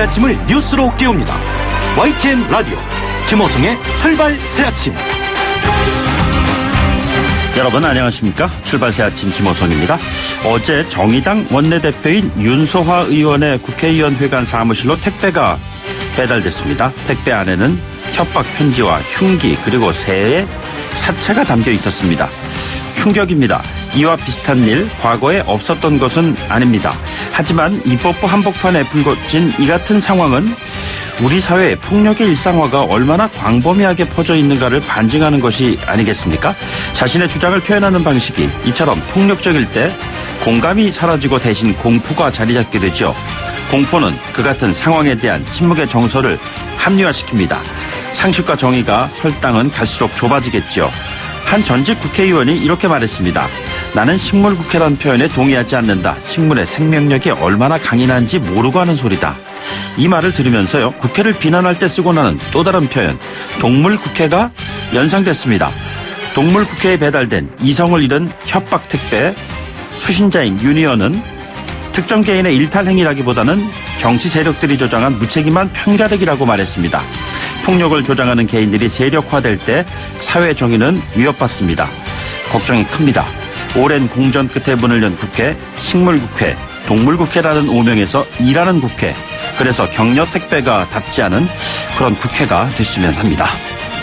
매일 아침을 뉴스로 깨웁니다. YTN 라디오 김호성의 출발 새아침. 여러분 안녕하십니까? 출발 새아침 김호성입니다. 어제 정의당 원내대표인 윤소화 의원의 국회의원회관 사무실로 택배가 배달됐습니다. 택배 안에는 협박 편지와 흉기 그리고 새의 사체가 담겨 있었습니다. 충격입니다. 이와 비슷한 일 과거에 없었던 것은 아닙니다. 하지만 입법부 한복판에 불거진 이 같은 상황은 우리 사회의 폭력의 일상화가 얼마나 광범위하게 퍼져 있는가를 반증하는 것이 아니겠습니까? 자신의 주장을 표현하는 방식이 이처럼 폭력적일 때 공감이 사라지고 대신 공포가 자리 잡게 되죠. 공포는 그 같은 상황에 대한 침묵의 정서를 합리화시킵니다. 상식과 정의가 설당은 갈수록 좁아지겠죠. 한 전직 국회의원이 이렇게 말했습니다. 나는 식물국회란 표현에 동의하지 않는다. 식물의 생명력이 얼마나 강인한지 모르고 하는 소리다. 이 말을 들으면서요, 국회를 비난할 때 쓰고 나는 또 다른 표현, 동물국회가 연상됐습니다. 동물국회에 배달된 이성을 잃은 협박 택배, 수신자인 윤 의원은 특정 개인의 일탈행위라기보다는 정치 세력들이 조장한 무책임한 편가르기라고 말했습니다. 폭력을 조장하는 개인들이 세력화될 때 사회 정의는 위협받습니다. 걱정이 큽니다. 오랜 공전 끝에 문을 연 국회, 식물국회, 동물국회라는 오명에서 일하는 국회, 그래서 격려 택배가 닿지 않은 그런 국회가 됐으면 합니다.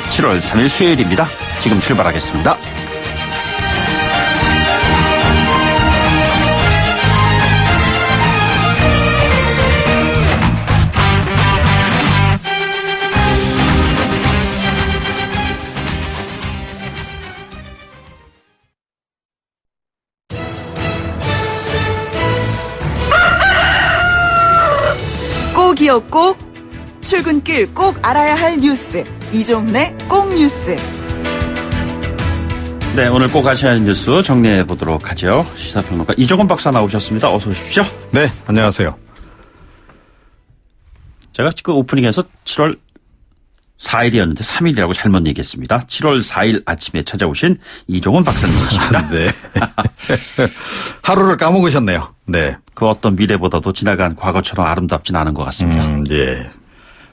7월 3일 수요일입니다. 지금 출발하겠습니다. 꼭이요 꼭, 출근길 꼭 알아야 할 뉴스, 이종래 꼭 뉴스. 네, 오늘 꼭 아셔야 할 뉴스 정리해 보도록 하죠. 시사평론가 이종건 박사 나오셨습니다. 어서 오십시오. 네, 안녕하세요. 제가 그 오프닝에서 7월 4일이었는데 3일이라고 잘못 얘기했습니다. 7월 4일 아침에 찾아오신 이종건 박사님이십니다. 네. 하루를 까먹으셨네요. 네. 그 어떤 미래보다도 지나간 과거처럼 아름답진 않은 것 같습니다. 예.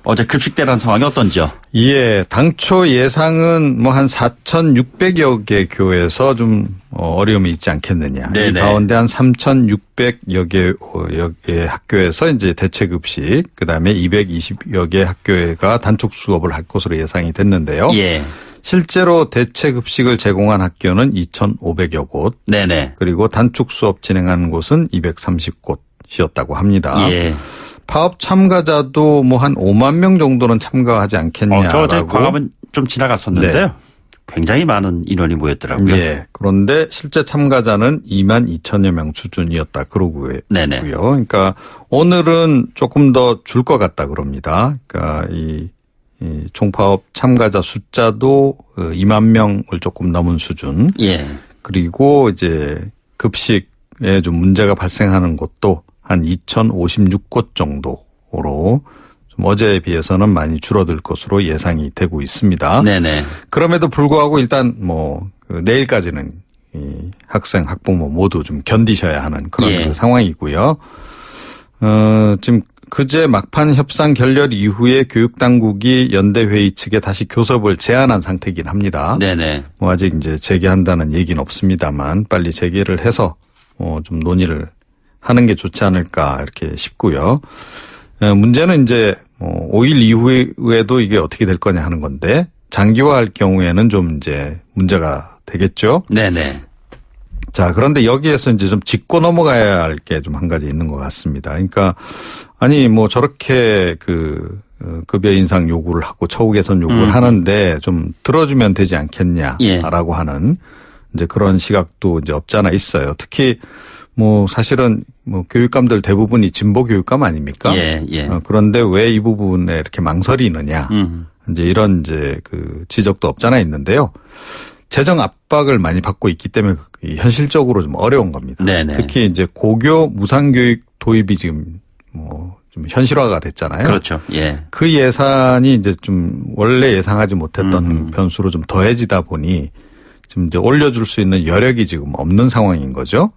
어제 급식대란 상황이 어떤지요? 예, 당초 예상은 뭐 한 4,600여 개 교에서 좀 어려움이 있지 않겠느냐. 네네. 이 가운데 한 3,600여 개 학교에서 이제 대체급식, 그다음에 220여 개 학교가 단축 수업을 할 것으로 예상이 됐는데요. 예. 실제로 대체급식을 제공한 학교는 2,500여 곳. 네네. 그리고 단축 수업 진행한 곳은 230곳이었다고 합니다. 예. 파업 참가자도 뭐 한 5만 명 정도는 참가하지 않겠냐라고. 저 어제 광화문 좀 지나갔었는데요. 네. 굉장히 많은 인원이 모였더라고요. 예. 그런데 실제 참가자는 2만 2천여 명 수준이었다 그러고요. 네네. 그러니까 오늘은 조금 더 줄 것 같다 그럽니다. 그러니까 이 총파업 참가자 숫자도 2만 명을 조금 넘은 수준. 예. 그리고 이제 급식에 좀 문제가 발생하는 곳도 한 2,056곳 정도로 좀 어제에 비해서는 많이 줄어들 것으로 예상이 되고 있습니다. 네네. 그럼에도 불구하고 일단 뭐 내일까지는 이 학생, 학부모 모두 좀 견디셔야 하는 그런 예. 그 상황이고요. 지금 그제 막판 협상 결렬 이후에 교육당국이 연대회의 측에 다시 교섭을 제안한 상태이긴 합니다. 네네. 뭐 아직 이제 재개한다는 얘기는 없습니다만 빨리 재개를 해서 좀 논의를 하는 게 좋지 않을까 이렇게 싶고요. 문제는 이제 5일 이후에도 이게 어떻게 될 거냐 하는 건데 장기화할 경우에는 좀 이제 문제가 되겠죠. 네네. 자, 그런데 여기에서 이제 좀 짚고 넘어가야 할 게 좀 한 가지 있는 것 같습니다. 그러니까 아니 뭐 저렇게 그 급여 인상 요구를 하고 처우 개선 요구를 하는데 좀 들어주면 되지 않겠냐라고 예. 하는 이제 그런 시각도 이제 없지 않아 있어요. 특히 뭐 사실은 뭐 교육감들 대부분이 진보 교육감 아닙니까? 예, 예. 그런데 왜 이 부분에 이렇게 망설이느냐. 이제 이런 이제 그 지적도 없잖아 있는데요. 재정 압박을 많이 받고 있기 때문에 현실적으로 좀 어려운 겁니다. 네네. 특히 이제 고교 무상교육 도입이 지금 뭐 좀 현실화가 됐잖아요. 그렇죠. 예. 그 예산이 이제 좀 원래 예상하지 못했던 변수로 좀 더해지다 보니 지금 이제 올려줄 수 있는 여력이 지금 없는 상황인 거죠.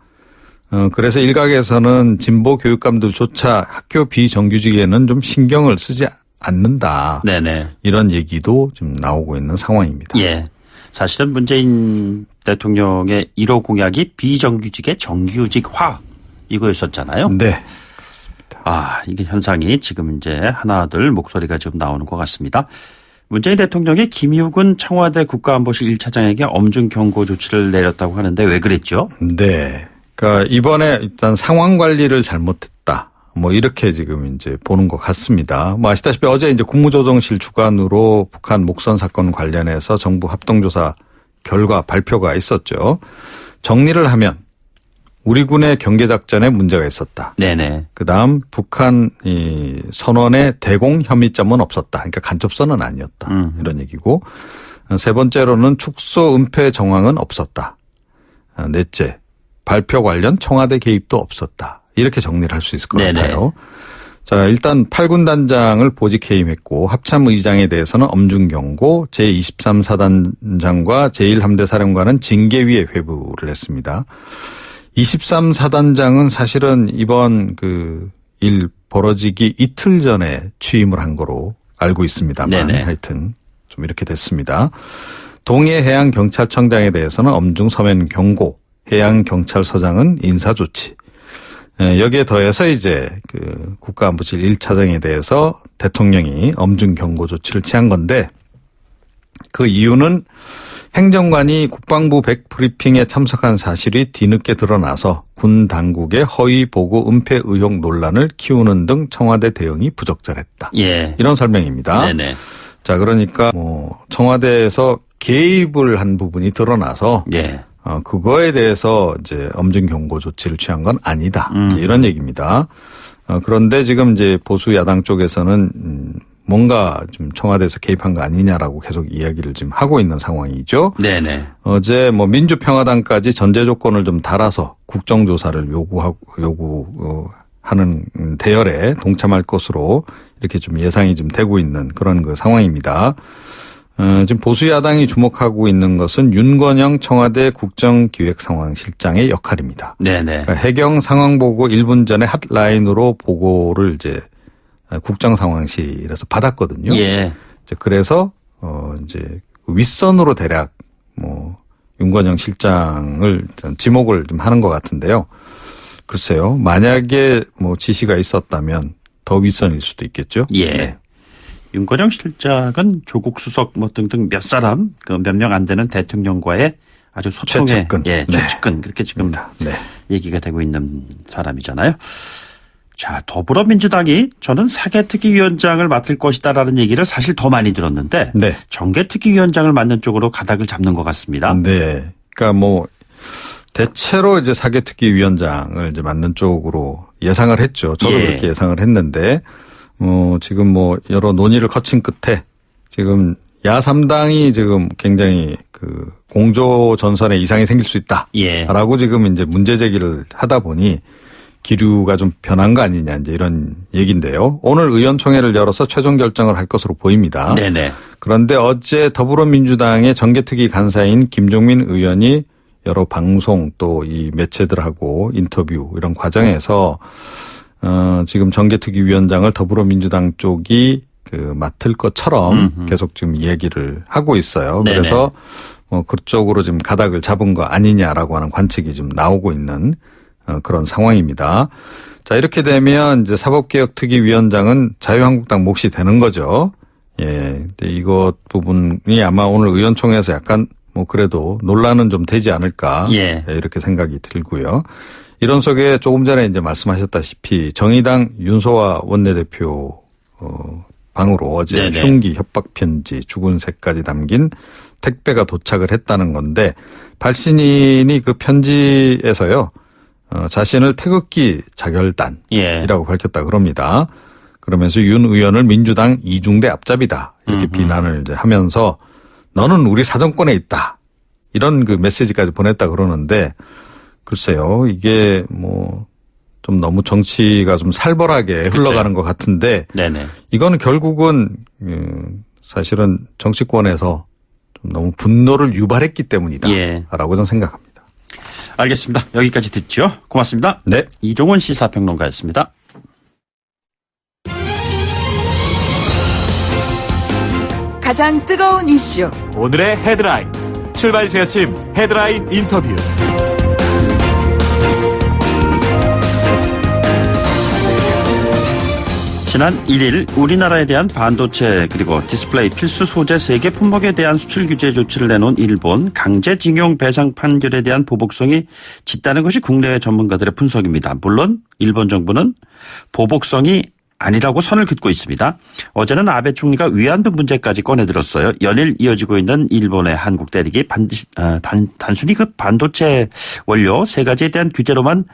그래서 일각에서는 진보 교육감들조차 학교 비정규직에는 좀 신경을 쓰지 않는다. 네네. 이런 얘기도 좀 나오고 있는 상황입니다. 예. 사실은 문재인 대통령의 1호 공약이 비정규직의 정규직화 이거였었잖아요. 네. 이게 현상이 지금 이제 하나둘 목소리가 지금 나오는 것 같습니다. 문재인 대통령이 김유근 청와대 국가안보실 1차장에게 엄중 경고 조치를 내렸다고 하는데 왜 그랬죠? 네. 그러니까 이번에 일단 상황 관리를 잘못했다. 뭐 이렇게 지금 이제 보는 것 같습니다. 뭐 아시다시피 어제 이제 국무조정실 주관으로 북한 목선 사건 관련해서 정부 합동조사 결과 발표가 있었죠. 정리를 하면 우리 군의 경계작전에 문제가 있었다. 네네. 그다음 북한 이 선언의 대공 혐의점은 없었다. 그러니까 간첩선은 아니었다. 이런 얘기고 세 번째로는 축소 은폐 정황은 없었다. 넷째 발표 관련 청와대 개입도 없었다. 이렇게 정리를 할 수 있을 것 네네. 같아요. 자, 일단 8군 단장을 보직 해임했고 합참의장에 대해서는 엄중 경고, 제23사단장과 제1함대 사령관은 징계위에 회부를 했습니다. 23사단장은 사실은 이번 그 일 벌어지기 이틀 전에 취임을 한 거로 알고 있습니다만 네네. 하여튼 좀 이렇게 됐습니다. 동해해양경찰청장에 대해서는 엄중 서면 경고, 해양경찰서장은 인사조치. 여기에 더해서 이제 그 국가안보실 1차장에 대해서 대통령이 엄중 경고 조치를 취한 건데 그 이유는 행정관이 국방부 100브리핑에 참석한 사실이 뒤늦게 드러나서 군 당국의 허위 보고 은폐 의혹 논란을 키우는 등 청와대 대응이 부적절했다. 예. 이런 설명입니다. 네네. 자, 그러니까 뭐 청와대에서 개입을 한 부분이 드러나서 예. 그거에 대해서 이제 엄중 경고 조치를 취한 건 아니다. 이런 얘기입니다. 그런데 지금 이제 보수 야당 쪽에서는 뭔가 좀 청와대에서 개입한 거 아니냐라고 계속 이야기를 지금 하고 있는 상황이죠. 네네. 어제 뭐 민주평화당까지 전제 조건을 좀 달아서 국정조사를 요구하는 대열에 동참할 것으로 이렇게 좀 예상이 좀 되고 있는 그런 그 상황입니다. 지금 보수 야당이 주목하고 있는 것은 윤건영 청와대 국정기획상황실장의 역할입니다. 네네. 그러니까 해경 상황 보고 1분 전에 핫라인으로 보고를 이제 국정상황실에서 받았거든요. 예. 그래서 이제 윗선으로 대략 뭐 윤건영 실장을 지목을 좀 하는 것 같은데요. 글쎄요, 만약에 뭐 지시가 있었다면 더 윗선일 수도 있겠죠. 예. 네. 윤건영 실장은 조국 수석 뭐 등등 몇 사람 그 몇 명 안 되는 대통령과의 아주 소통의 최측근. 예, 최측근 그렇게 지금 네. 얘기가 되고 있는 사람이잖아요. 자, 더불어민주당이 저는 사개특위위원장을 맡을 것이다라는 얘기를 사실 더 많이 들었는데 네. 정개특위위원장을 맡는 쪽으로 가닥을 잡는 것 같습니다. 네. 그러니까 뭐 대체로 이제 사개특위위원장을 이제 맡는 쪽으로 예상을 했죠. 저도 예. 그렇게 예상을 했는데 지금 뭐 여러 논의를 거친 끝에 지금 야3당이 지금 굉장히 그 공조 전선에 이상이 생길 수 있다. 예. 라고 지금 이제 문제 제기를 하다 보니 기류가 좀 변한 거 아니냐 이제 이런 얘기인데요. 오늘 의원총회를 열어서 최종 결정을 할 것으로 보입니다. 네네. 그런데 어제 더불어민주당의 정개특위 간사인 김종민 의원이 여러 방송 또 이 매체들하고 인터뷰 이런 과정에서 지금 정개특위 위원장을 더불어민주당 쪽이 그 맡을 것처럼 계속 지금 이야기를 하고 있어요. 네네. 그래서 그쪽으로 지금 가닥을 잡은 거 아니냐라고 하는 관측이 좀 나오고 있는 그런 상황입니다. 자, 이렇게 되면 이제 사법개혁특위위원장은 자유한국당 몫이 되는 거죠. 예. 근데 이것 부분이 아마 오늘 의원총회에서 약간 뭐 그래도 논란은 좀 되지 않을까. 예. 이렇게 생각이 들고요. 이런 속에 조금 전에 이제 말씀하셨다시피 정의당 윤소아 원내대표 방으로 어제 네네. 흉기 협박 편지 죽은 새까지 담긴 택배가 도착을 했다는 건데 발신인이 그 편지에서요. 자신을 태극기 자결단이라고 예. 밝혔다 그럽니다. 그러면서 윤 의원을 민주당 이중대 앞잡이다 이렇게 비난을 이제 하면서 너는 우리 사정권에 있다 이런 그 메시지까지 보냈다 그러는데 글쎄요 이게 뭐 좀 너무 정치가 좀 살벌하게 흘러가는 것 같은데 네네. 이거는 결국은 사실은 정치권에서 좀 너무 분노를 유발했기 때문이다라고 예. 저는 생각합니다. 알겠습니다. 여기까지 듣죠. 고맙습니다. 네. 이종훈 시사평론가였습니다. 가장 뜨거운 이슈. 오늘의 헤드라인. 출발 새 아침 헤드라인 인터뷰. 지난 1일 우리나라에 대한 반도체 그리고 디스플레이 필수 소재 세계 품목에 대한 수출 규제 조치를 내놓은 일본 강제징용 배상 판결에 대한 보복성이 짙다는 것이 국내외 전문가들의 분석입니다. 물론 일본 정부는 보복성이 아니라고 선을 긋고 있습니다. 어제는 아베 총리가 위안부 문제까지 꺼내들었어요. 연일 이어지고 있는 일본의 한국 대립이 단순히 그 반도체 원료 세 가지에 대한 규제로만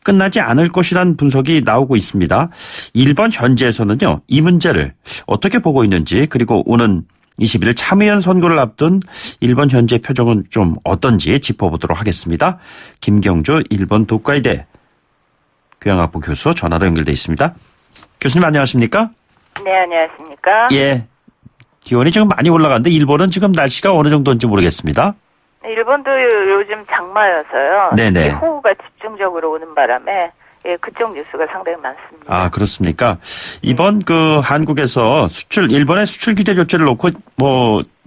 끝나지 않을 것이라는 분석이 나오고 있습니다. 일본 현지에서는요, 이 문제를 어떻게 보고 있는지, 그리고 오는 21일 참의원 선거를 앞둔 일본 현지의 표정은 좀 어떤지 짚어보도록 하겠습니다. 김경주 일본 도카이대 교양학부 교수 전화로 연결돼 있습니다. 교수님 안녕하십니까? 네, 안녕하십니까? 예. 기온이 지금 많이 올라가는데 일본은 지금 날씨가 어느 정도인지 모르겠습니다. 일본도 요즘 장마여서요. 네네. 이 호우가 집중적으로 오는 바람에 그쪽 뉴스가 상당히 많습니다. 아, 그렇습니까? 이번 그 한국에서 일본의 수출 규제 조치를 놓고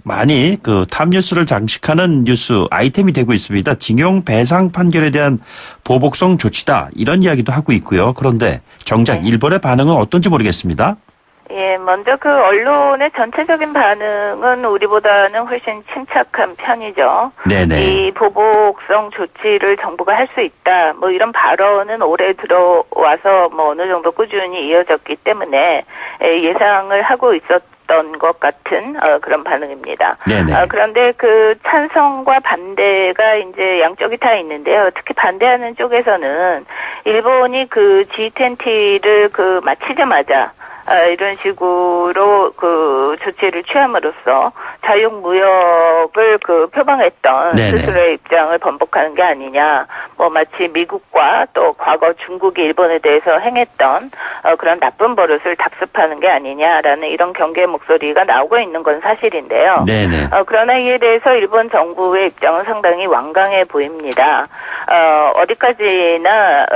많이 그 탑뉴스를 장식하는 뉴스 아이템이 되고 있습니다. 징용 배상 판결에 대한 보복성 조치다, 이런 이야기도 하고 있고요. 그런데 정작 일본의 반응은 어떤지 모르겠습니다. 예, 먼저 그 언론의 전체적인 반응은 우리보다는 훨씬 침착한 편이죠. 네네. 이 보복성 조치를 정부가 할 수 있다, 이런 발언은 올해 들어와서 어느 정도 꾸준히 이어졌기 때문에 예상을 하고 있었던 것 같은 그런 반응입니다. 네네. 그런데 그 찬성과 반대가 이제 양쪽이 다 있는데요. 특히 반대하는 쪽에서는 일본이 그 G20를 마치자마자 이런 식으로 그 조치를 취함으로써 자유무역을 표방했던 네네. 스스로의 입장을 번복하는 게 아니냐. 마치 미국과 또 과거 중국이 일본에 대해서 행했던 그런 나쁜 버릇을 답습하는 게 아니냐라는 이런 경계의 목소리가 나오고 있는 건 사실인데요. 네네. 그러나 이에 대해서 일본 정부의 입장은 상당히 완강해 보입니다. 어디까지나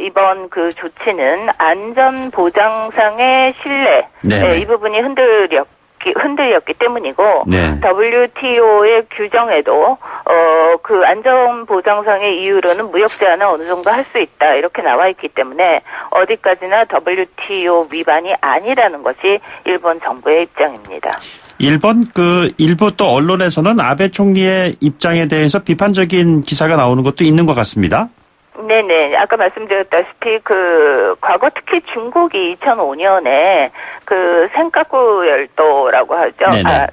이번 그 조치는 안전 보장상의 신뢰, 네네. 이 부분이 흔들렸기 때문이고, 네. WTO의 규정에도 그 안전 보장상의 이유로는 무역 제한을 어느 정도 할 수 있다, 이렇게 나와 있기 때문에 어디까지나 WTO 위반이 아니라는 것이 일본 정부의 입장입니다. 일본 일부 또 언론에서는 아베 총리의 입장에 대해서 비판적인 기사가 나오는 것도 있는 것 같습니다. 네네. 아까 말씀드렸다시피 과거 특히 중국이 2005년에 센카쿠 열도라고 하죠. 네네.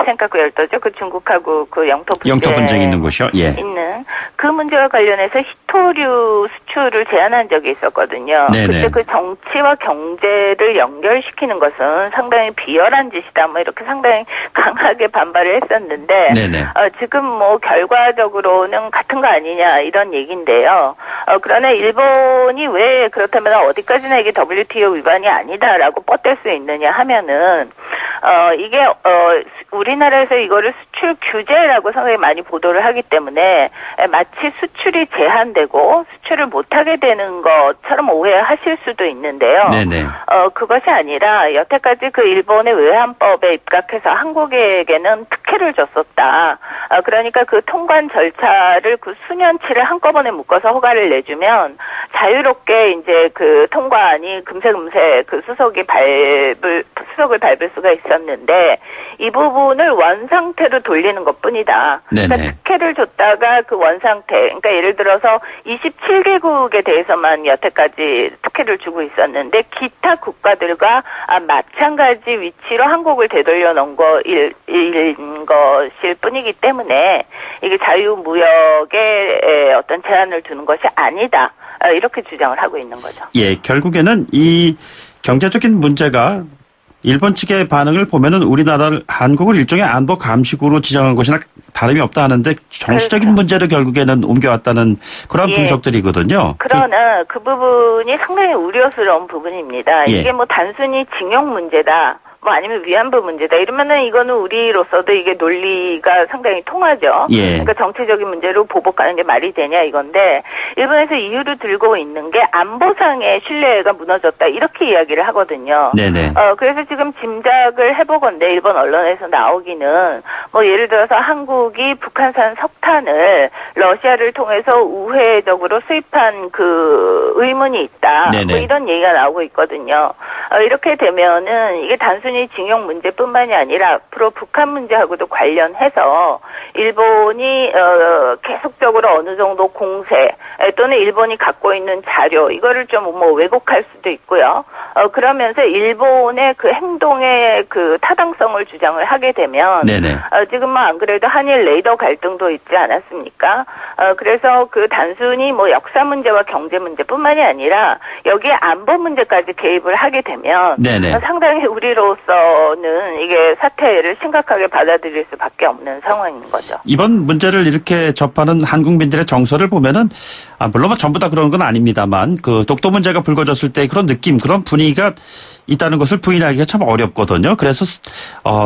센카쿠 열도죠. 중국하고 영토 분쟁이 있는 곳이요. 예. 있는 그 문제와 관련해서 히토류 수출을 제한한 적이 있었거든요. 네네. 그때 정치와 경제를 연결시키는 것은 상당히 비열한 짓이다. 이렇게 상당히 강하게 반발을 했었는데, 네네. 지금 결과적으로는 같은 거 아니냐, 이런 얘기인데요. 그러나 일본이 왜 그렇다면 어디까지나 이게 WTO 위반이 아니다라고 뻗댈 수 있느냐 하면은, 이게 우리나라에서 이거를 수출 규제라고 상당히 많이 보도를 하기 때문에 마치 수출이 제한되고 수출을 못하게 되는 것처럼 오해하실 수도 있는데요. 네네. 그것이 아니라 여태까지 일본의 외환법에 입각해서 한국에게는 특혜를 줬었다. 그러니까 통관 절차를 수년치를 한꺼번에 묶어서 허가를 내주면 자유롭게 이제 통관이 금세 수석을 밟을 수가 있었는데, 이 부분을 원상태로 돌리는 것뿐이다. 그러니까 특혜를 줬다가 원상태, 그러니까 예를 들어서 27개국에 대해서만 여태까지 특혜를 주고 있었는데 기타 국가들과 마찬가지 위치로 한국을 되돌려 놓은 것일 뿐이기 때문에 이게 자유무역에 어떤 제한을 두는 것이 아니다. 이렇게 주장을 하고 있는 거죠. 예, 결국에는 이 경제적인 문제가 일본 측의 반응을 보면은 한국을 일종의 안보 감식으로 지정한 것이나 다름이 없다 하는데 정치적인 그렇죠. 문제를 결국에는 옮겨왔다는 그런 분석들이거든요. 그러나 그 부분이 상당히 우려스러운 부분입니다. 예. 이게 단순히 징용 문제다. 뭐 아니면 위안부 문제다 이러면은 이거는 우리로서도 이게 논리가 상당히 통하죠. 예. 그러니까 정치적인 문제로 보복하는 게 말이 되냐 이건데 일본에서 이유로 들고 있는 게 안보상의 신뢰가 무너졌다 이렇게 이야기를 하거든요. 네네. 그래서 지금 짐작을 해보건데 일본 언론에서 나오기는 뭐 예를 들어서 한국이 북한산 석탄을 러시아를 통해서 우회적으로 수입한 그 의문이 있다. 네네. 뭐 이런 얘기가 나오고 있거든요. 이렇게 되면은 이게 단순히 징용 문제뿐만이 아니라 앞으로 북한 문제하고도 관련해서 일본이 계속적으로 어느 정도 공세 또는 일본이 갖고 있는 자료 이거를 좀 뭐 왜곡할 수도 있고요. 그러면서 일본의 그 행동의 그 타당성을 주장을 하게 되면 네네. 지금은 안 그래도 한일 레이더 갈등도 있지 않았습니까? 그래서 그 단순히 뭐 역사 문제와 경제 문제뿐만이 아니라 여기에 안보 문제까지 개입을 하게 되면 네네. 상당히 우리로서는 이게 사태를 심각하게 받아들일 수밖에 없는 상황인 거죠. 이번 문제를 이렇게 접하는 한국민들의 정서를 보면은 물론 뭐 전부 다 그런 건 아닙니다만 그 독도 문제가 불거졌을 때 그런 느낌, 그런 분위기가 있다는 것을 부인하기가 참 어렵거든요. 그래서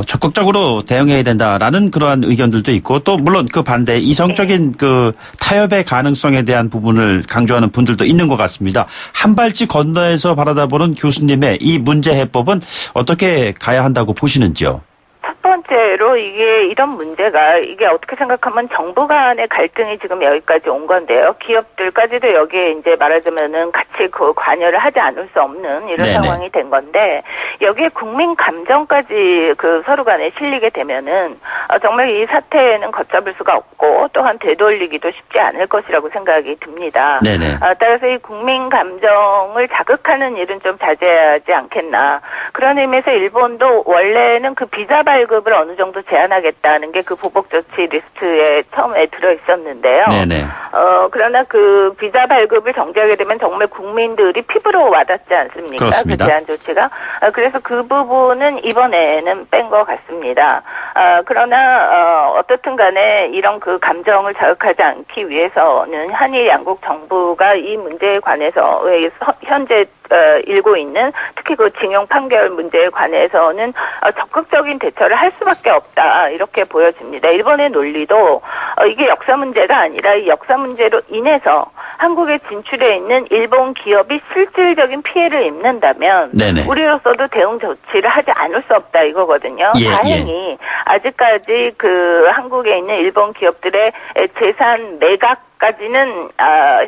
적극적으로 대응해야 된다라는 그러한 의견들도 있고 또 물론 그 반대 이성적인 그 타협의 가능성에 대한 부분을 강조하는 분들도 있는 것 같습니다. 한 발짝 건너에서 바라다보는 교수님의 이 문제 해법은 어떻게 가야 한다고 보시는지요? 첫 번째로 이게 이런 문제가 이게 어떻게 생각하면 정부 간의 갈등이 지금 여기까지 온 건데요. 기업들까지도 여기에 이제 말하자면은 같이 그 관여를 하지 않을 수 없는 이런 네네. 상황이 된 건데 여기에 국민 감정까지 그 서로 간에 실리게 되면은 정말 이 사태에는 걷잡을 수가 없고 또한 되돌리기도 쉽지 않을 것이라고 생각이 듭니다. 네네. 따라서 이 국민 감정을 자극하는 일은 좀 자제하지 않겠나. 그런 의미에서 일본도 원래는 그 비자 발급을 어느 정도 제한하겠다는 게 그 보복 조치 리스트에 처음에 들어 있었는데요. 네네. 그러나 그 비자 발급을 정지하게 되면 정말 국민들이 피부로 와닿지 않습니까? 그렇습니다. 그 제한 조치가. 그래서 그 부분은 이번에는 뺀 것 같습니다. 그러나 어떻든 간에 이런 그 감정을 자극하지 않기 위해서는 한일 양국 정부가 이 문제에 관해서 현재 일고 있는 특히 그 징용 판결 문제에 관해서는 적극적인 대처를 할 수밖에 없다 이렇게 보여집니다. 일본의 논리도 이게 역사 문제가 아니라 이 역사 문제로 인해서 한국에 진출해 있는 일본 기업이 실질적인 피해를 입는다면 네네. 우리로서도 대응 조치를 하지 않을 수 없다 이거거든요. 예, 다행히 아직까지 그 한국에 있는 일본 기업들의 재산 매각까지는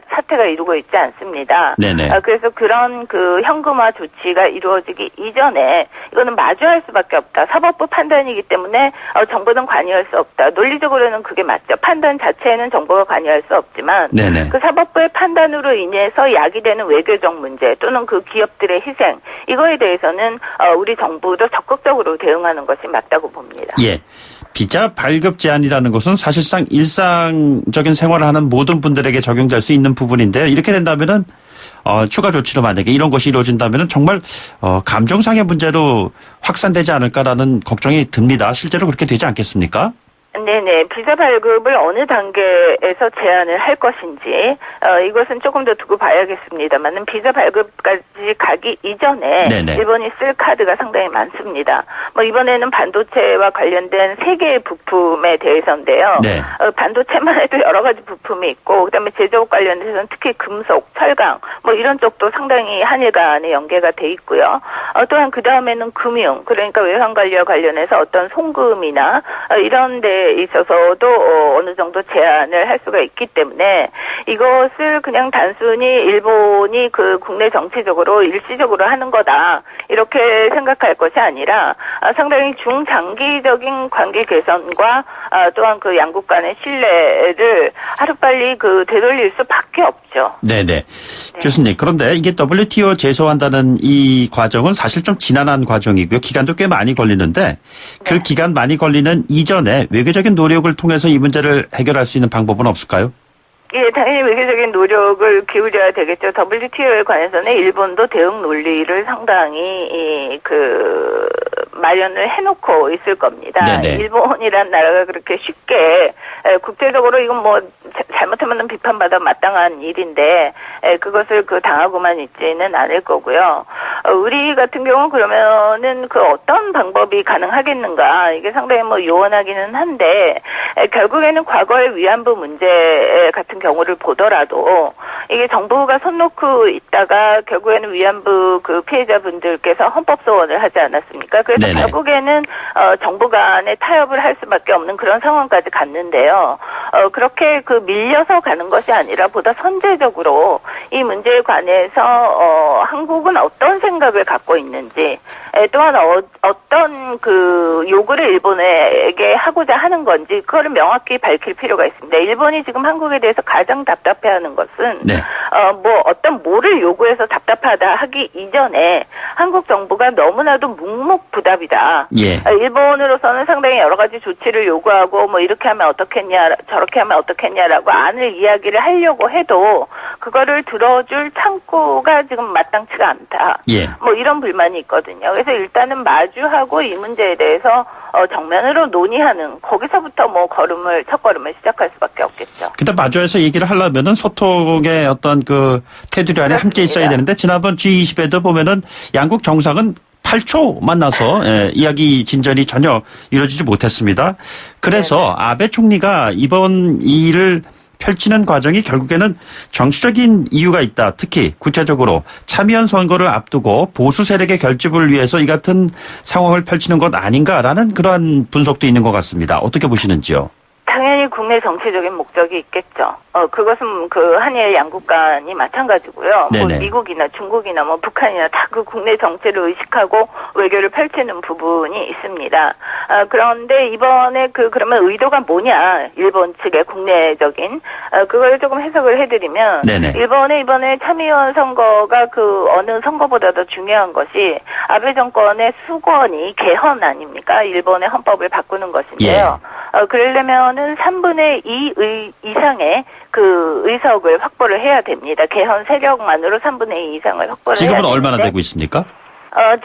사태가 이루고 있지 않습니다. 네네. 그래서 그런 그 현금화 조치가 이루어지기 이전에 이거는 마주할 수밖에 없다. 사법부 판단이기 때문에 정부는 관여할 수 없다. 논리적으로는 그게 맞죠. 판단 자체에는 정부가 관여할 수 없지만 네네. 그 사법부의 판단으로 인해서 야기되는 외교적 문제 또는 그 기업들의 희생 이거에 대해서는 우리 정부도 적극적으로 대응하는 것이 맞다고 봅니다. 예. 비자 발급 제한이라는 것은 사실상 일상적인 생활을 하는 모든 분들에게 적용될 수 있는 부분인데요. 이렇게 된다면은 추가 조치로 만약에 이런 것이 이루어진다면은 정말 감정상의 문제로 확산되지 않을까라는 걱정이 듭니다. 실제로 그렇게 되지 않겠습니까? 네네. 비자 발급을 어느 단계에서 제한을 할 것인지 이것은 조금 더 두고 봐야겠습니다만은 비자 발급까지 가기 이전에 네네. 일본이 쓸 카드가 상당히 많습니다. 뭐 이번에는 반도체와 관련된 세 개의 부품에 대해서인데요. 네. 반도체만 해도 여러 가지 부품이 있고 그다음에 제조업 관련해서는 특히 금속, 철강 뭐 이런 쪽도 상당히 한일 간에 연계가 돼 있고요. 또한 그 다음에는 금융 그러니까 외환 관리와 관련해서 어떤 송금이나 이런 데 있어서도 어느 정도 제한을 할 수가 있기 때문에 이것을 그냥 단순히 일본이 그 국내 정치적으로 일시적으로 하는 거다 이렇게 생각할 것이 아니라 상당히 중장기적인 관계 개선과 또한 그 양국 간의 신뢰를 하루빨리 그 되돌릴 수밖에 없죠. 네네. 네. 교수님, 그런데 이게 WTO 제소한다는 이 과정은 사실 좀 지난한 과정이고요. 기간도 꽤 많이 걸리는데 그 네. 기간 많이 걸리는 이전에 외교적인 노력을 통해서 이 문제를 해결할 수 있는 방법은 없을까요? 예, 당연히 외교적인 노력을 기울여야 되겠죠. WTO에 관해서는 일본도 대응 논리를 상당히 마련을 해놓고 있을 겁니다. 네네. 일본이란 나라가 그렇게 쉽게 국제적으로 이건 뭐 잘못하면 비판받아 마땅한 일인데 그것을 당하고만 있지는 않을 거고요. 우리 같은 경우는 그러면은 그 어떤 방법이 가능하겠는가 이게 상당히 뭐 요원하기는 한데 결국에는 과거의 위안부 문제 같은 경우를 보더라도 이게 정부가 손 놓고 있다가 결국에는 위안부 그 피해자분들께서 헌법 소원을 하지 않았습니까? 그래서 네네. 결국에는 정부 간에 타협을 할 수밖에 없는 그런 상황까지 갔는데요. 그렇게 그 밀려서 가는 것이 아니라 보다 선제적으로 이 문제에 관해서 한국은 어떤 생각을 갖고 있는지 또한 어떤 그 요구를 일본에게 하고자 하는 건지 그거를 명확히 밝힐 필요가 있습니다. 일본이 지금 한국에 대해서 가장 답답해하는 것은 네. 뭐 어떤 뭐를 요구해서 답답하다 하기 이전에 한국 정부가 너무나도 묵묵부답이다. 예. 일본으로서는 상당히 여러 가지 조치를 요구하고 뭐 이렇게 하면 어떻겠냐 저렇게 하면 어떻겠냐라고 안을 이야기를 하려고 해도 그거를 들어줄 창구가 지금 마땅치가 않다. 예. 뭐 이런 불만이 있거든요. 그래서 일단은 마주하고 이 문제에 대해서 정면으로 논의하는 거기서부터 뭐 첫 걸음을 시작할 수밖에 없겠죠. 근데 마주해서 얘기를 하려면은 소통의 어떤 그 테두리 안에 함께 있어야 되는데 지난번 G20에도 보면은 양국 정상은 8초 만나서 이야기 진전이 전혀 이루어지지 못했습니다. 그래서 아베 총리가 이번 일을 펼치는 과정이 결국에는 정치적인 이유가 있다. 특히 구체적으로 참의원 선거를 앞두고 보수 세력의 결집을 위해서 이 같은 상황을 펼치는 것 아닌가라는 그러한 분석도 있는 것 같습니다. 어떻게 보시는지요? 당연히 국내 정치적인 목적이 있겠죠. 그것은 그 한일 양국 간이 마찬가지고요. 뭐 미국이나 중국이나 뭐 북한이나 다 그 국내 정치를 의식하고 외교를 펼치는 부분이 있습니다. 그런데 이번에 그러면 의도가 뭐냐? 일본 측의 국내적인 그걸 조금 해석을 해드리면 네네. 일본의 이번에 참의원 선거가 그 어느 선거보다 더 중요한 것이 아베 정권의 수권이 개헌 아닙니까? 일본의 헌법을 바꾸는 것인데요. 그러려면은 3분의 2 이상의 그 의석을 확보를 해야 됩니다. 개헌 세력만으로 3분의 2 이상을 확보를 해야 지금은 되는데 얼마나 되고 있습니까?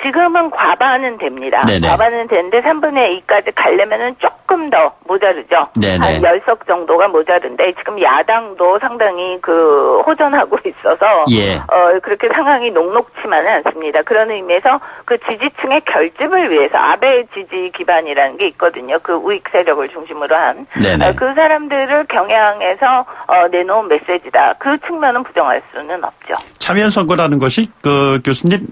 지금은 과반은 됩니다. 네네. 과반은 되는데 3분의 2까지 가려면은 조금 더 모자르죠. 네네. 한 10석 정도가 모자른데 지금 야당도 상당히 그 호전하고 있어서 예. 그렇게 상황이 녹록치만은 않습니다. 그런 의미에서 그 지지층의 결집을 위해서 아베 지지 기반이라는 게 있거든요. 그 우익 세력을 중심으로 한 그 사람들을 겨냥해서 내놓은 메시지다. 그 측면은 부정할 수는 없죠. 참여연 선거라는 것이 그 교수님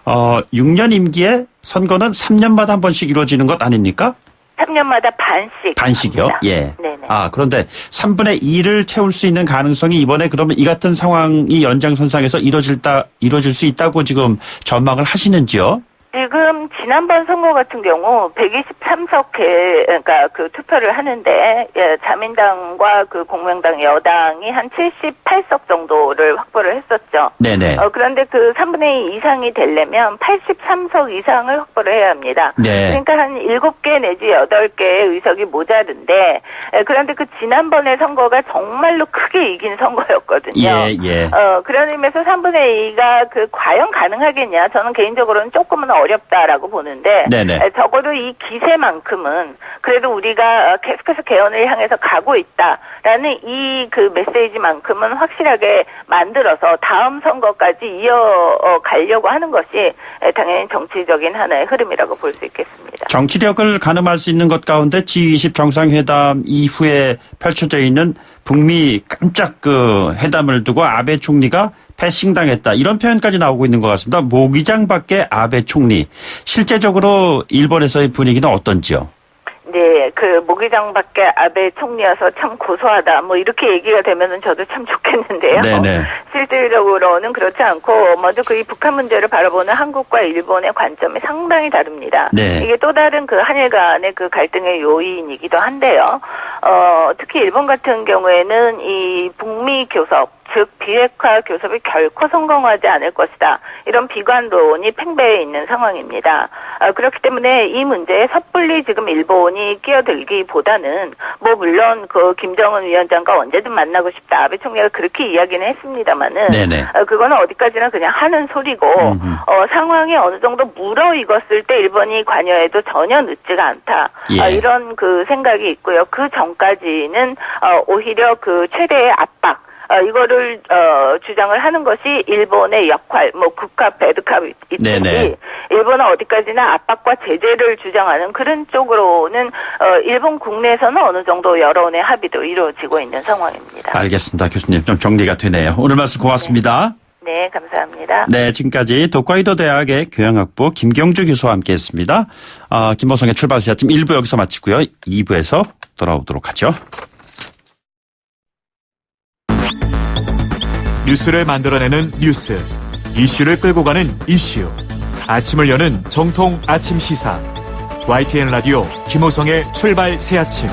6년 임기에 선거는 3년마다 한 번씩 이루어지는 것 아닙니까? 3년마다 반씩. 반씩이요? 합니다. 예. 네네. 그런데 3분의 2를 채울 수 있는 가능성이 이번에 그러면 이 같은 상황이 연장선상에서 이루어질 수 있다고 지금 전망을 하시는지요? 지금 지난번 선거 같은 경우 123석 그러니까 그 투표를 하는데 자민당과 그 공명당 여당이 한 78석 정도를 확보를 했었죠. 네네. 그런데 그 3분의 2 이상이 되려면 83석 이상을 확보를 해야 합니다. 네. 그러니까 한 7개 내지 8개의 의석이 모자른데 그런데 그 지난번의 선거가 정말로 크게 이긴 선거였거든요. 예. 그런 의미에서 3분의 2가 그 과연 가능하겠냐? 저는 개인적으로는 조금은 어렵다라고 보는데 적어도 이 기세만큼은 그래도 우리가 계속해서 개헌을 향해서 가고 있다라는 이 그 메시지만큼은 확실하게 만들어서 다음 선거까지 이어가려고 하는 것이 당연히 정치적인 하나의 흐름이라고 볼 수 있겠습니다. 정치력을 가늠할 수 있는 것 가운데 G20 정상회담 이후에 펼쳐져 있는 북미 깜짝 그 회담을 두고 아베 총리가 패싱당했다. 이런 표현까지 나오고 있는 것 같습니다. 모기장 밖의 아베 총리. 실제적으로 일본에서의 분위기는 어떤지요? 네, 그 모기장 밖에 아베 총리여서 참 고소하다. 뭐 이렇게 얘기가 되면은 저도 참 좋겠는데요. 네네. 실질적으로는 그렇지 않고 먼저 그 이 북한 문제를 바라보는 한국과 일본의 관점이 상당히 다릅니다. 네. 이게 또 다른 그 한일 간의 그 갈등의 요인이기도 한데요. 특히 일본 같은 경우에는 이 북미 교섭 즉 비핵화 교섭이 결코 성공하지 않을 것이다. 이런 비관론이 팽배해 있는 상황입니다. 그렇기 때문에 이 문제에 섣불리 지금 일본이 끼어들기보다는 뭐 물론 그 김정은 위원장과 언제든 만나고 싶다. 아베 총리가 그렇게 이야기는 했습니다마는 그거는 어디까지나 그냥 하는 소리고 상황이 어느 정도 무르익었을 때 일본이 관여해도 전혀 늦지가 않다. 이런 그 생각이 있고요. 그 전까지는 오히려 그 최대의 압박 이거를 주장을 하는 것이 일본의 역할, 뭐 굿캅, 배드캅 있듯이 네네. 일본은 어디까지나 압박과 제재를 주장하는 그런 쪽으로는 일본 국내에서는 어느 정도 여론의 합의도 이루어지고 있는 상황입니다. 알겠습니다. 교수님 좀 정리가 되네요. 오늘 말씀 고맙습니다. 네, 감사합니다. 네, 지금까지 도카이도 대학의 교양학부 김경주 교수와 함께했습니다. 김보성의 출발새 아침 1부 여기서 마치고요. 2부에서 돌아오도록 하죠. 뉴스를 만들어내는 뉴스, 이슈를 끌고 가는 이슈. 아침을 여는 정통 아침 시사. YTN 라디오 김호성의 출발 새아침.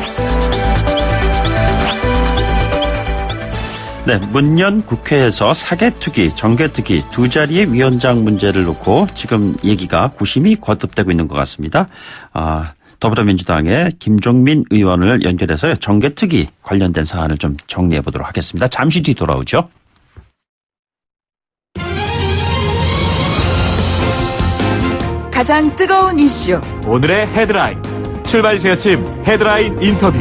네, 문년 국회에서 사개특위, 정개특위 두 자리의 위원장 문제를 놓고 지금 얘기가 고심이 거듭되고 있는 것 같습니다. 더불어민주당의 김종민 의원을 연결해서 정개특위 관련된 사안을 좀 정리해 보도록 하겠습니다. 잠시 뒤 돌아오죠. 가장 뜨거운 이슈. 오늘의 헤드라인. 출발 새아침 헤드라인 인터뷰.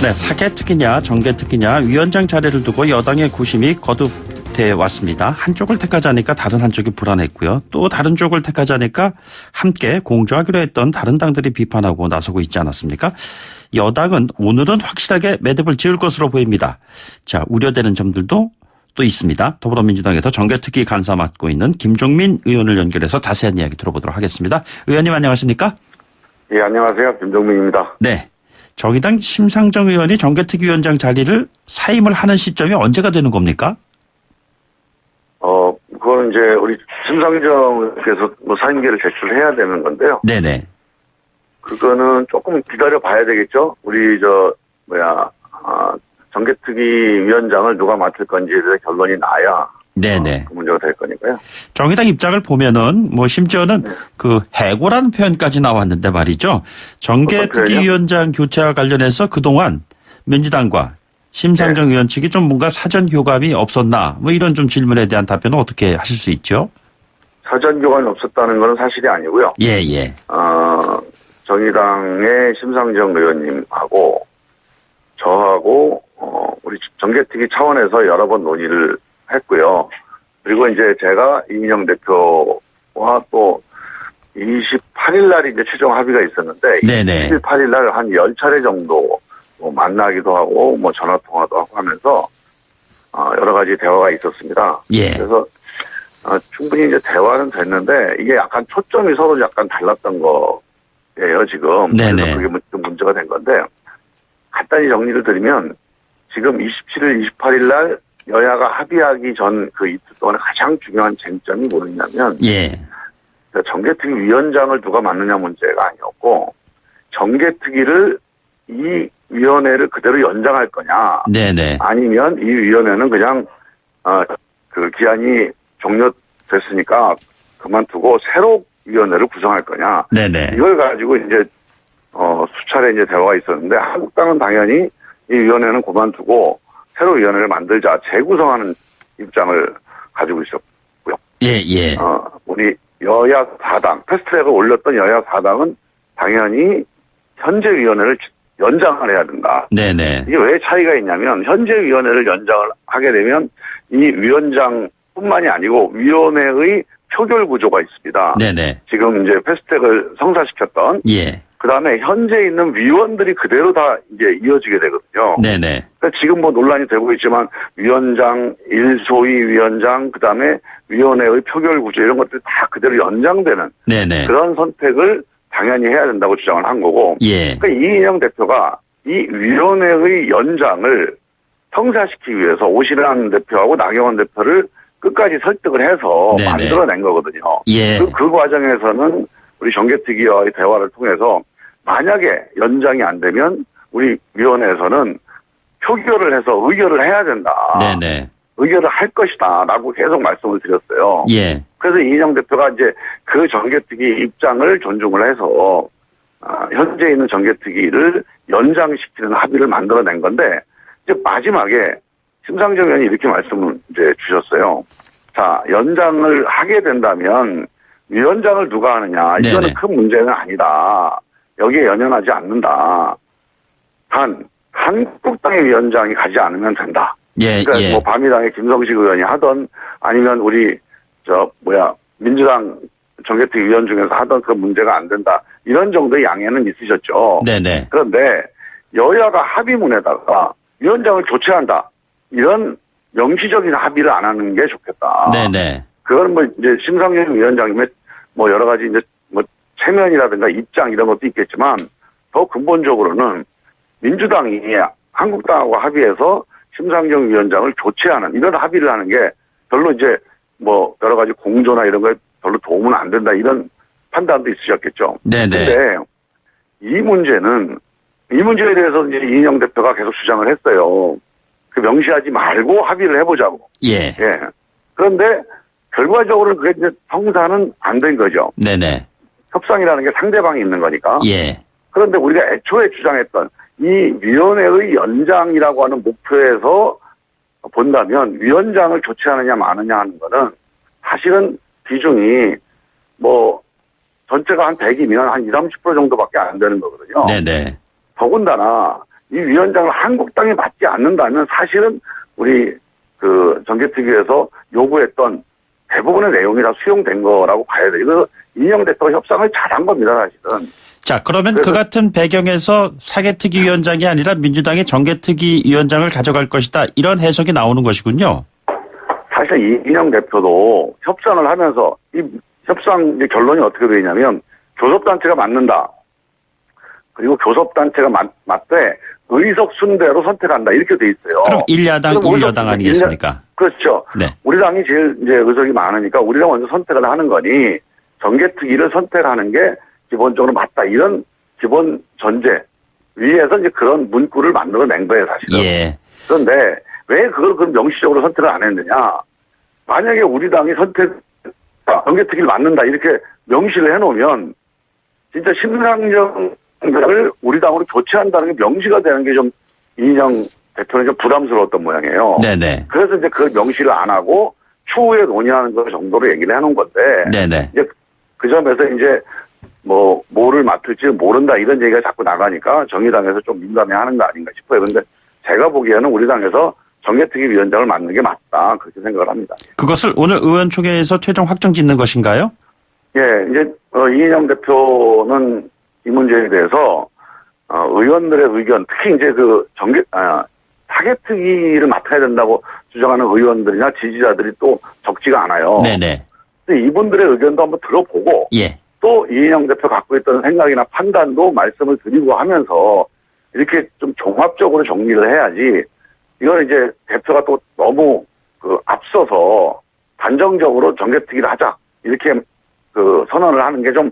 네, 사개특위냐 정개특위냐 위원장 자리를 두고 여당의 고심이 거듭돼 왔습니다. 한쪽을 택하자니까 다른 한쪽이 불안했고요. 또 다른 쪽을 택하자니까 함께 공조하기로 했던 다른 당들이 비판하고 나서고 있지 않았습니까? 여당은 오늘은 확실하게 매듭을 지을 것으로 보입니다. 자, 우려되는 점들도 또 있습니다. 더불어민주당에서 정개특위 간사 맡고 있는 김종민 의원을 연결해서 자세한 이야기 들어보도록 하겠습니다. 의원님 안녕하십니까? 예, 안녕하세요. 김종민입니다. 네. 정의당 심상정 의원이 정개특위 위원장 자리를 사임을 하는 시점이 언제가 되는 겁니까? 그거는 이제 우리 심상정께서 뭐 사임계를 제출해야 되는 건데요. 네네. 그거는 조금 기다려 봐야 되겠죠. 우리 정개특위 위원장을 누가 맡을 건지에 대해 결론이 나야. 네네. 그 문제가 될 거니까요. 정의당 입장을 보면은 뭐 심지어는 그 해고라는 표현까지 나왔는데 말이죠. 정개특위 위원장 교체와 관련해서 그동안 민주당과 심상정 의원 측이 좀 뭔가 사전 교감이 없었나 뭐 이런 좀 질문에 대한 답변은 어떻게 하실 수 있죠? 사전 교감이 없었다는 건 사실이 아니고요. 예. 정의당의 심상정 의원님하고 저하고 우리 정개특위 차원에서 여러 번 논의를 했고요. 그리고 이제 제가 이인영 대표와 또 28일 날이 이제 최종 합의가 있었는데, 네네. 28일 날 한 10차례 정도 만나기도 하고, 전화 통화도 하고 하면서, 여러 가지 대화가 있었습니다. 예. 그래서, 충분히 이제 대화는 됐는데, 이게 약간 초점이 서로 약간 달랐던 거예요, 지금. 네네. 그래서 그게 좀 문제가 된 건데, 간단히 정리를 드리면, 지금 27일, 28일 날 여야가 합의하기 전 그 이틀 동안에 가장 중요한 쟁점이 뭐였냐면, 예. 정개특위 위원장을 누가 맡느냐 문제가 아니었고, 정개특위를 이 위원회를 그대로 연장할 거냐, 네네. 아니면 이 위원회는 그냥 그 기한이 종료됐으니까 그만두고 새로 위원회를 구성할 거냐. 네네. 이걸 가지고 이제 수차례 이제 대화가 있었는데, 한국당은 당연히 이 위원회는 그만두고 새로 위원회를 만들자, 재구성하는 입장을 가지고 있었고요. 예. 우리 여야 4당, 패스트트랙을 올렸던 여야 4당은 당연히 현재 위원회를 연장을 해야 된다. 네네. 이게 왜 차이가 있냐면, 현재 위원회를 연장을 하게 되면 이 위원장뿐만이 아니고 위원회의 표결 구조가 있습니다. 네네. 지금 이제 패스트트랙을 성사시켰던. 예. 그 다음에 현재 있는 위원들이 그대로 다 이제 이어지게 되거든요. 네네. 그러니까 지금 뭐 논란이 되고 있지만 위원장, 1소위 위원장, 그 다음에 위원회의 표결 구조 이런 것들이 다 그대로 연장되는 네네. 그런 선택을 당연히 해야 된다고 주장을 한 거고. 예. 그러니까 이인영 대표가 이 위원회의 연장을 성사시키기 위해서 오신환 대표하고 나경원 대표를 끝까지 설득을 해서 네네. 만들어낸 거거든요. 예. 그 과정에서는 우리 정개특위와의 대화를 통해서 만약에 연장이 안 되면 우리 위원회에서는 표결을 해서 의결을 해야 된다. 네네. 의결을 할 것이다. 라고 계속 말씀을 드렸어요. 예. 그래서 이인영 대표가 이제 그 정개특위 입장을 존중을 해서 현재 있는 정개특위를 연장시키는 합의를 만들어낸 건데, 이제 마지막에 심상정 의원이 이렇게 말씀을 이제 주셨어요. 자, 연장을 하게 된다면 위원장을 누가 하느냐, 이거는 네네. 큰 문제는 아니다. 여기에 연연하지 않는다. 단 한국당의 위원장이 가지 않으면 된다. 예, 그러니까 예. 뭐 바미당의 김성식 의원이 하던 아니면 우리 민주당 정개특위 위원 중에서 하던 그 문제가 안 된다. 이런 정도의 양해는 있으셨죠. 네네. 그런데 여야가 합의문에다가 위원장을 교체한다. 이런 명시적인 합의를 안 하는 게 좋겠다. 네네. 그건 뭐 이제 심상정 위원장님의 뭐 여러 가지 이제 뭐 체면이라든가 입장 이런 것도 있겠지만 더 근본적으로는 민주당이 한국당하고 합의해서 심상정 위원장을 교체하는 이런 합의를 하는 게 별로 이제 뭐 여러 가지 공조나 이런 거에 별로 도움은 안 된다 이런 판단도 있으셨겠죠. 네네. 근데 이 문제에 대해서 이제 이인영 대표가 계속 주장을 했어요. 그 명시하지 말고 합의를 해보자고. 예. 예. 그런데 결과적으로는 그게 이제 성사는 안 된 거죠. 네네. 협상이라는 게 상대방이 있는 거니까. 예. 그런데 우리가 애초에 주장했던 이 위원회의 연장이라고 하는 목표에서 본다면 위원장을 교체하느냐 마느냐 하는 거는 사실은 비중이 뭐 전체가 한 100이면 한 20, 30% 정도밖에 안 되는 거거든요. 네네. 더군다나 이 위원장을 한국당이 맡지 않는다면 사실은 우리 그 정개특위에서 요구했던 대부분의 내용이 다 수용된 거라고 봐야 돼요. 그래서 이인영 대표가 협상을 잘한 겁니다, 사실은. 자, 그러면 그 같은 배경에서 사개특위 위원장이 아니라 민주당의 정개특위 위원장을 가져갈 것이다. 이런 해석이 나오는 것이군요. 사실 이인영 대표도 협상을 하면서 이 협상 결론이 어떻게 되냐면 교섭단체가 맡는다. 그리고 교섭단체가 맡되 의석 순대로 선택한다. 이렇게 돼 있어요. 그럼 1야당, 그럼 1여당 아니겠습니까? 그렇죠. 네. 우리 당이 제일 이제 의석이 많으니까 우리가 먼저 선택을 하는 거니 정개특위를 선택하는 게 기본적으로 맞다. 이런 기본 전제 위에서 이제 그런 문구를 만들어낸 거예요, 사실은. 예. 그런데 왜 그걸 그럼 명시적으로 선택을 안 했느냐? 만약에 우리 당이 정개특위를 맡는다 이렇게 명시를 해놓으면 진짜 심상정을 우리 당으로 교체한다는 게 명시가 되는 게 좀 이인영 대표는 좀 부담스러웠던 모양이에요. 네네. 그래서 이제 그 명시를 안 하고 추후에 논의하는 것 정도로 얘기를 해놓은 건데. 네네. 이제 그 점에서 이제 뭐를 맡을지 모른다 이런 얘기가 자꾸 나가니까 정의당에서 좀 민감해하는 거 아닌가 싶어요. 그런데 제가 보기에는 우리 당에서 정개특위 위원장을 맡는 게 맞다 그렇게 생각을 합니다. 그것을 오늘 의원총회에서 최종 확정 짓는 것인가요? 예, 이제 이인영 대표는 이 문제에 대해서 의원들의 의견, 특히 이제 그 사개특위를 맡아야 된다고 주장하는 의원들이나 지지자들이 또 적지가 않아요. 네네. 근데 이분들의 의견도 한번 들어보고 예. 또 이인영 대표 갖고 있던 생각이나 판단도 말씀을 드리고 하면서 이렇게 좀 종합적으로 정리를 해야지 이건 이제 대표가 또 너무 앞서서 단정적으로 정개특위를 하자 이렇게 선언을 하는 게 좀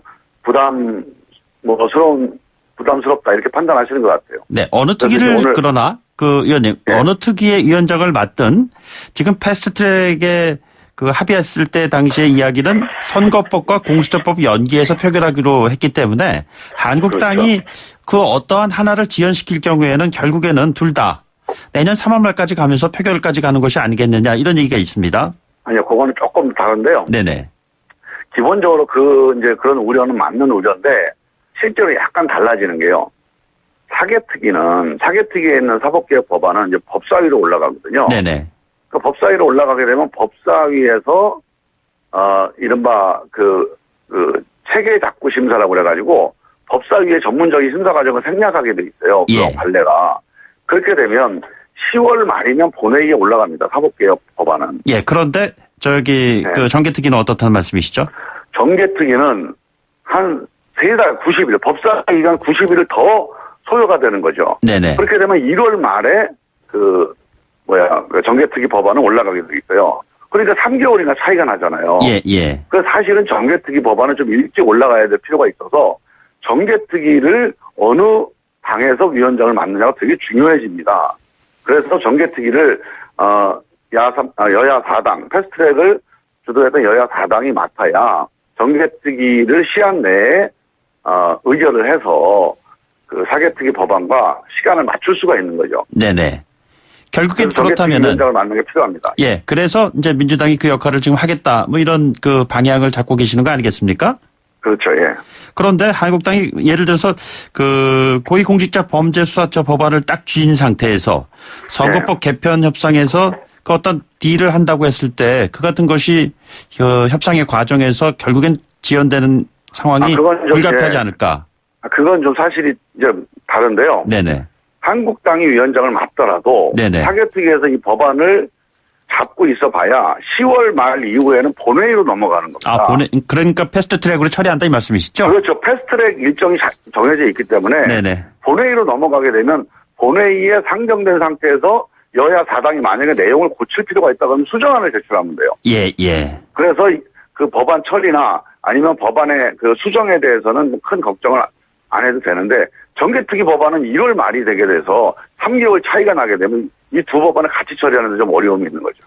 부담스럽다 이렇게 판단하시는 것 같아요. 네, 어느 특위를 그러나 의원님 네. 어느 특위의 위원장을 맡든 지금 패스트트랙에 합의했을 때 당시의 이야기는 선거법과 공수처법 연기해서 표결하기로 했기 때문에 한국당이 그 어떠한 하나를 지연시킬 경우에는 결국에는 둘 다 내년 3월 말까지 가면서 표결까지 가는 것이 아니겠느냐 이런 얘기가 있습니다. 아니요, 그거는 조금 다른데요. 네네. 기본적으로 이제 그런 우려는 맞는 우려인데 실제로 약간 달라지는 게요. 사개특위에 있는 사법개혁 법안은 이제 법사위로 올라가거든요. 네네. 그 법사위로 올라가게 되면 법사위에서 이른바 체계작구 심사라고 그래가지고 법사위의 전문적인 심사 과정을 생략하게 돼 있어요. 그런 예. 관례가. 그렇게 되면 10월 말이면 본회의에 올라갑니다. 사법개혁 법안은. 예. 그런데 네. 정개특위는 어떻다는 말씀이시죠? 정개특위는 한 3달 90일, 법사위 기간 90일을 더 소요가 되는 거죠. 네네. 그렇게 되면 1월 말에 정개특위 법안은 올라가게 돼 있어요. 그러니까 3개월이나 차이가 나잖아요. 예, 예. 그래서 사실은 정개특위 법안은 좀 일찍 올라가야 될 필요가 있어서 정개특위를 어느 당에서 위원장을 맡느냐가 되게 중요해집니다. 그래서 정개특위를 여야 4당, 패스트트랙을 주도했던 여야 4당이 맡아야 정개특위를 시한 내에 의결을 해서 사개특위 법안과 시간을 맞출 수가 있는 거죠. 네네. 결국엔 그렇다면은 위원장을 맡는 게 필요합니다. 예, 그래서 이제 민주당이 그 역할을 지금 하겠다, 이런 방향을 잡고 계시는 거 아니겠습니까? 그렇죠. 예. 그런데 한국당이 예를 들어서 그 고위공직자범죄수사처 법안을 딱 쥐인 상태에서 선거법 개편 협상에서 그 어떤 딜을 한다고 했을 때 그 같은 것이 그 협상의 과정에서 결국엔 지연되는 상황이 불가피하지 않을까? 그건 좀 사실이 이제 다른데요. 네네. 한국당이 위원장을 맡더라도 네네. 타겟특위에서 이 법안을 잡고 있어봐야 10월 말 이후에는 본회의로 넘어가는 겁니다. 그러니까 패스트트랙으로 처리한다 이 말씀이시죠? 그렇죠. 패스트트랙 일정이 정해져 있기 때문에 네네. 본회의로 넘어가게 되면 본회의에 상정된 상태에서 여야 4당이 만약에 내용을 고칠 필요가 있다고 하면 수정안을 제출하면 돼요. 예. 그래서 그 법안 처리나 아니면 법안의 그 수정에 대해서는 뭐 큰 걱정을 안 해도 되는데 정개특위 법안은 1월 말이 되게 돼서 3개월 차이가 나게 되면 이 두 법안을 같이 처리하는 데 좀 어려움이 있는 거죠.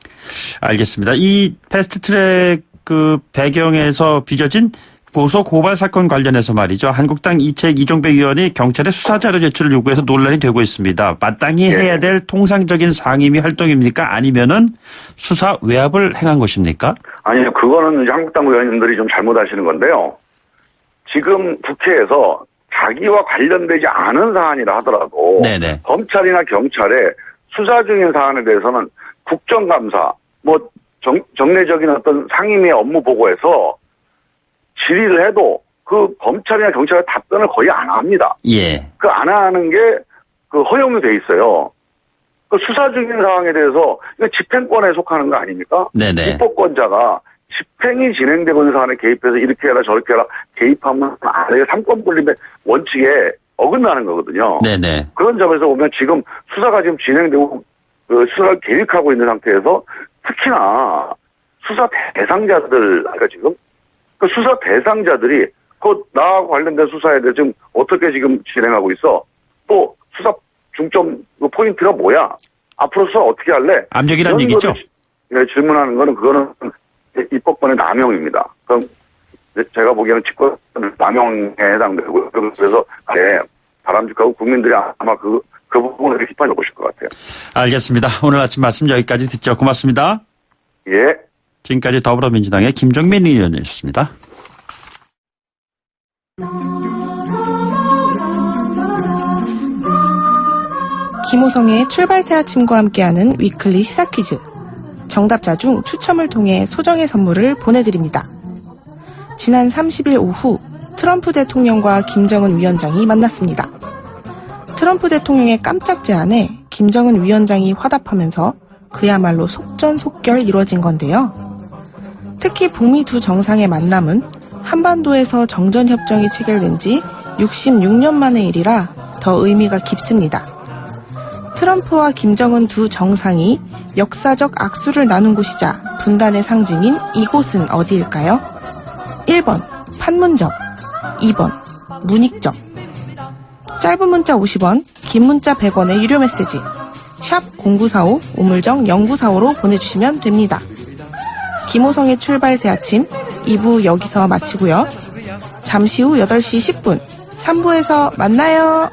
알겠습니다. 이 패스트트랙 그 배경에서 빚어진 고소 고발 사건 관련해서 말이죠. 한국당 이종배 의원이 경찰에 수사자료 제출을 요구해서 논란이 되고 있습니다. 마땅히 해야 될 통상적인 상임위 활동입니까? 아니면은 수사 외압을 행한 것입니까? 아니요. 그거는 이제 한국당 의원님들이 좀 잘못하시는 건데요. 지금 국회에서 자기와 관련되지 않은 사안이라 하더라도 네네. 검찰이나 경찰에 수사 중인 사안에 대해서는 국정감사, 정례적인 어떤 상임위의 업무 보고에서 질의를 해도 그 검찰이나 경찰의 답변을 거의 안 합니다. 예. 그 안 하는 게 그 허용이 돼 있어요. 그 수사 중인 상황에 대해서 이거 집행권에 속하는 거 아닙니까? 네네. 입법권자가 집행이 진행되고 있는 사안에 개입해서 이렇게 해라 저렇게 해라 개입하면 안 해요. 삼권분립의 원칙에 어긋나는 거거든요. 네네. 그런 점에서 보면 지금 수사가 지금 진행되고 그 수사를 계획하고 있는 상태에서 특히나 수사 대상자들 아까 지금 그 수사 대상자들이 그 나하고 관련된 수사에 대해서 지금 어떻게 지금 진행하고 있어? 또 수사 중점 그 포인트가 뭐야? 앞으로 수사 어떻게 할래? 압력이란 얘기죠? 네, 질문하는 거는 그거는 입법권의 남용입니다. 그럼 제가 보기에는 직권 남용에 해당되고요. 그래서 바람직하고 국민들이 아마 그 부분을 비판해 보실 것 같아요. 알겠습니다. 오늘 아침 말씀 여기까지 듣죠. 고맙습니다. 예. 지금까지 더불어민주당의 김종민 의원이었습니다. 김호성의 출발새 아침과 함께하는 위클리 시사 퀴즈. 정답자 중 추첨을 통해 소정의 선물을 보내드립니다. 지난 30일 오후 트럼프 대통령과 김정은 위원장이 만났습니다. 트럼프 대통령의 깜짝 제안에 김정은 위원장이 화답하면서 그야말로 속전속결 이루어진 건데요. 특히 북미 두 정상의 만남은 한반도에서 정전협정이 체결된 지 66년 만의 일이라 더 의미가 깊습니다. 트럼프와 김정은 두 정상이 역사적 악수를 나눈 곳이자 분단의 상징인 이곳은 어디일까요? 1번 판문점, 2번 문익점. 짧은 문자 50원, 긴 문자 100원의 유료 메시지 샵 0945 우물정 0945로 보내주시면 됩니다. 김호성의 출발 새 아침 2부 여기서 마치고요. 잠시 후 8시 10분 3부에서 만나요.